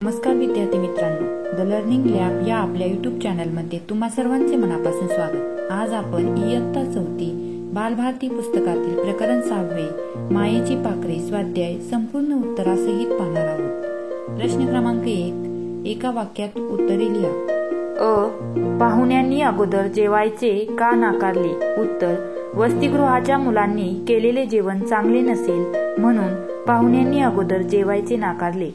नमस्कार विद्यार्थी मित्रांनो, द लर्निंग लॅब या आपल्या यूट्यूब चॅनलमध्ये तुम्हा सर्वांचे मनापासून स्वागत। आज आपण इयत्ता 4 बालभारती पुस्तकातील प्रकरण 6 मायेची पाखरे स्वाध्याय संपूर्ण उत्तरासहित पाहणार आहोत। प्रश्न क्रमांक 1, एका वाक्यात उत्तरे लिहा। पाहुण्यांनी अगोदर जेवायचे का नाकारले? उत्तर, वसतिगृहाच्या मुलांनी केलेले जेवण चांगले नसेल म्हणून पाहुण्यांनी अगोदर जेवायचे नाकारले।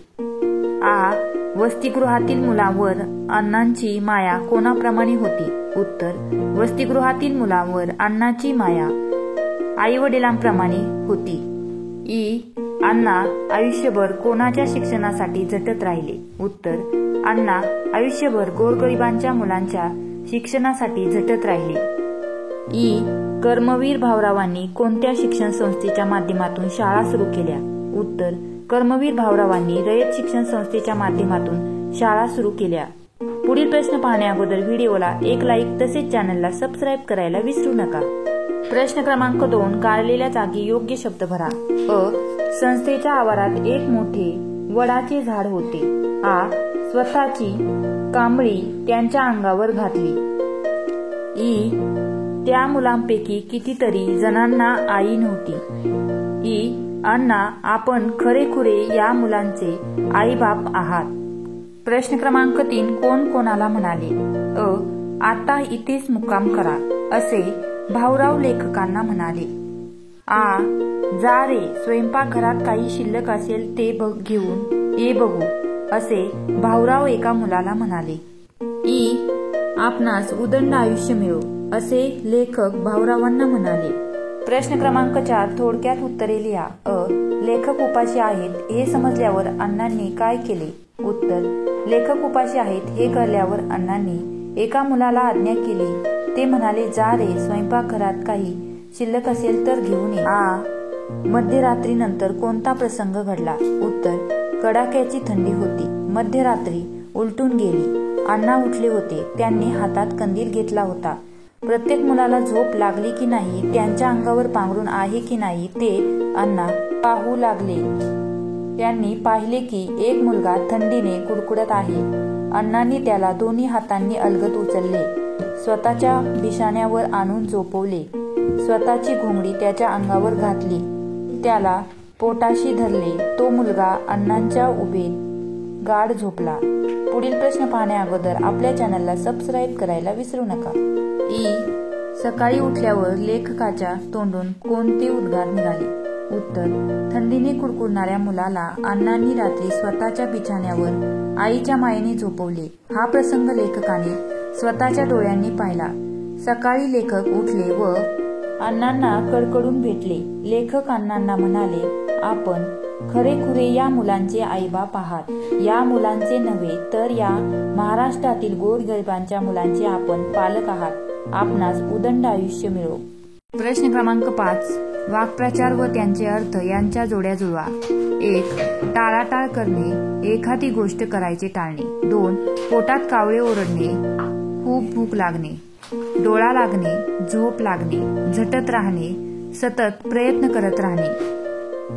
वसतिगृहातील मुलांवर अण्णांची माया कोणाप्रमाणे होती? उत्तर, वसतिगृहातील मुलांवर अण्णांची माया आई वडिलांप्रमाणे होती। अण्णा आयुष्यभर कोणाच्या शिक्षणासाठी झटत राहिले? उत्तर, अण्णा आयुष्यभर गोरगरिबांच्या मुलांच्या शिक्षणासाठी झटत राहिले। कर्मवीर भाऊरावांनी कोणत्या शिक्षण संस्थेच्या माध्यमातून शाळा सुरू केल्या? उत्तर, कर्मवीर भाऊरावांनी रयत शिक्षण संस्थेच्या माध्यमातून शाळा सुरू केल्या। पुढील प्रश्न पाहण्या अगोदर व्हिडिओला एक लाईक तसेच चॅनलला सबस्क्राईब करायला विसरू नका। प्रश्न क्रमांक 2, काढलेल्या जागी योग्य शब्द भरा। संस्थेच्या आवारात एक मोठे वडाचे झाड होते। स्वतःची कांबळी त्यांच्या अंगावर घातली। त्या मुलांपैकी कितीतरी जणांना आई नव्हती। अण्णा, आपण खरेखुरे या मुलांचे आई बाप आहात। प्रश्न क्रमांक 3, कोण कोणाला म्हणाले? आता इथेच मुक्काम करा असे भाऊराव लेखकांना म्हणाले। जा रे, स्वयंपाकघरात काही शिल्लक असेल ते घेऊन ये बघू असे भाऊराव एका मुलाला म्हणाले। आपणास उदंड आयुष्य मिळो असे लेखक भाऊरावांना म्हणाले। प्रश्न क्रमांक 4, थोडक्यात उत्तरे लिहा। लेखक उपाशी आहेत हे समजल्यावर अण्णांनी काय केले? उत्तर, लेखक उपाशी आहेत हे कळल्यावर अण्णांनी एका मुलाला आज्ञा केली। ते म्हणाले, जा रे, स्वयंपाकघरात काही शिल्लक असेल तर घेऊन ये। मध्यरात्रीनंतर कोणता प्रसंग घडला? उत्तर, कडाक्याची थंडी होती। मध्यरात्री उलटून गेली। अण्णा उठले होते। त्यांनी हातात कंदील घेतला होता। प्रत्येक मुलाला झोप लागली की नाही, त्यांच्या अंगावर पांघरून आहे की नाही ते अण्णा पाहू लागले। त्यांनी पाहिले की एक मुलगा थंडीने कुडकुडत आहे। अण्णांनी त्याला दोन्ही हातांनी अलगद उचलले, स्वतःच्या बिछाण्यावर आणून झोपवले, स्वतःची घोंगडी त्याच्या अंगावर घातली, त्याला पोटाशी धरले। तो मुलगा अण्णांच्या उभेत गाढ झोपला। पुढील प्रश्न पाहण्या अगोदर आपल्या चॅनलला सबस्क्राईब करायला विसरू नका। सकाळी उठल्यावर लेखकाच्या तोंडून कोणते उद्गार निघाले? उत्तर, थंडीने कुडकुडणाऱ्या मुलाला अण्णांनी रात्री स्वतःच्या बिछाण्यावर आईच्या मायेने झोपवले। हा प्रसंग लेखकाने स्वतःच्या डोळ्यांनी पाहिला। सकाळी लेखक उठले व अण्णांना कडकडून भेटले। लेखक अण्णांना म्हणाले, आपण खरेखुरे या मुलांचे आईबाप आहात। या मुलांचे नव्हे तर या महाराष्ट्रातील गोरगरिबांच्या मुलांचे आपण पालक आहात। आपणास उदंड आयुष्य मिळो। प्रश्न क्रमांक 5, वाक्प्रचार व त्यांचे अर्थ यांच्या जोड्या जुळवा। 1, टाळाटाळ करणे, एखादी गोष्ट करायचे टाळणे। 2, पोटात कावळे ओरडणे, खूप भूक लागणे, डोळा लागणे, झोप लागणे, झटत राहणे, सतत प्रयत्न करत राहणे।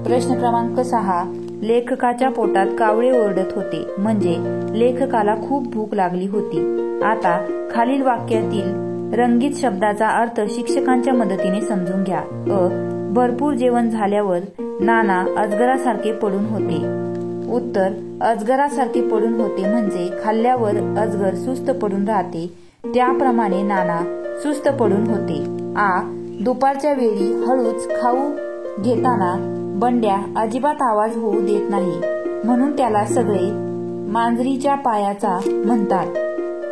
प्रश्न क्रमांक 6, लेखकाच्या पोटात कावळे ओरडत होते म्हणजे लेखकाला खूप भूक लागली होती। आता खालील वाक्यातील रंगीत शब्दाचा अर्थ शिक्षकांच्या मदतीने समजून घ्या। भरपूर जेवण झाल्यावर नाना अजगरासारखे पडून होते। उत्तर, अजगरासारखे पडून होते म्हणजे खाल्ल्यावर अजगर सुस्त पडून राहते, त्याप्रमाणे नाना सुस्त पडून होते। दुपारच्या वेळी हळूच खाऊ घेताना बंड्या अजिबात आवाज होऊ देत नाही म्हणून त्याला सगळे मांजरीच्या पायाचा म्हणतात।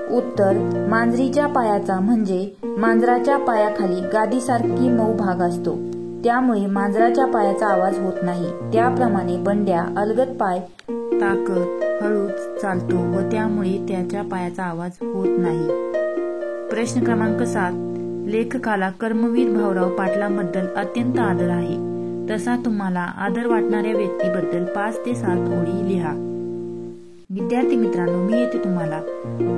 उत्तर, मांजरीच्या पायाचा म्हणजे मांजराच्या पायाखाली गादीसारखी मऊ भाग असतो, त्यामुळे मांजराच्या पायाचा आवाज होत नाही। त्याप्रमाणे बंड्या अलगद पाय टाकत हळूच चालतो व त्यामुळे त्याच्या पायाचा आवाज होत नाही। प्रश्न क्रमांक 7, लेखकाला कर्मवीर भाऊराव पाटलांबद्दल अत्यंत आदर आहे, तसा तुम्हाला आदर वाटणाऱ्या व्यक्तीबद्दल 5 ते 7 ओळी लिहा। विद्यार्थी मित्रांनो, मी येथे तुम्हाला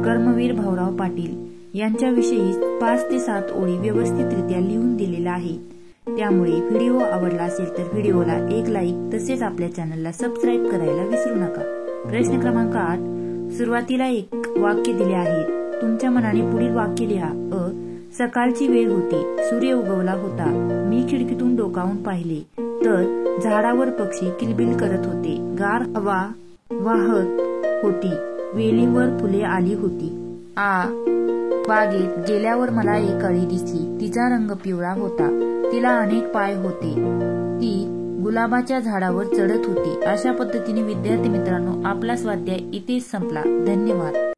कर्मवीर भाऊराव पाटील यांच्याविषयी 5 ते 7 ओळी व्यवस्थितरित्या लिहून दिलेल्या आहेत। त्यामुळे व्हिडिओ आवडला असेल तर व्हिडिओला एक लाईक तसेच आपल्या चॅनलला सबस्क्राईब करायला विसरू नका। प्रश्न क्रमांक 8. सुरुवातीला एक वाक्य दिले आहे. तुमच्या मनाने पुढील वाक्य लिहा. सकाळची वेळ होती. सूर्य उगवला होता. मी खिडकीतून डोकावून पाहिले तर झाडावर पक्षी किलबिल करत होते. गार हवा वाहत होती. वेलीवर फुले आली होती. बागेत गेल्यावर मला एक अळी दिसली. तिचा रंग पिवळा होता. तिला अनेक पाय होते. ती गुलाबाच्या झाडावर चढत होती. अशा पद्धतीने विद्यार्थी मित्रांनो, आपला स्वाध्याय इथेच संपला. धन्यवाद.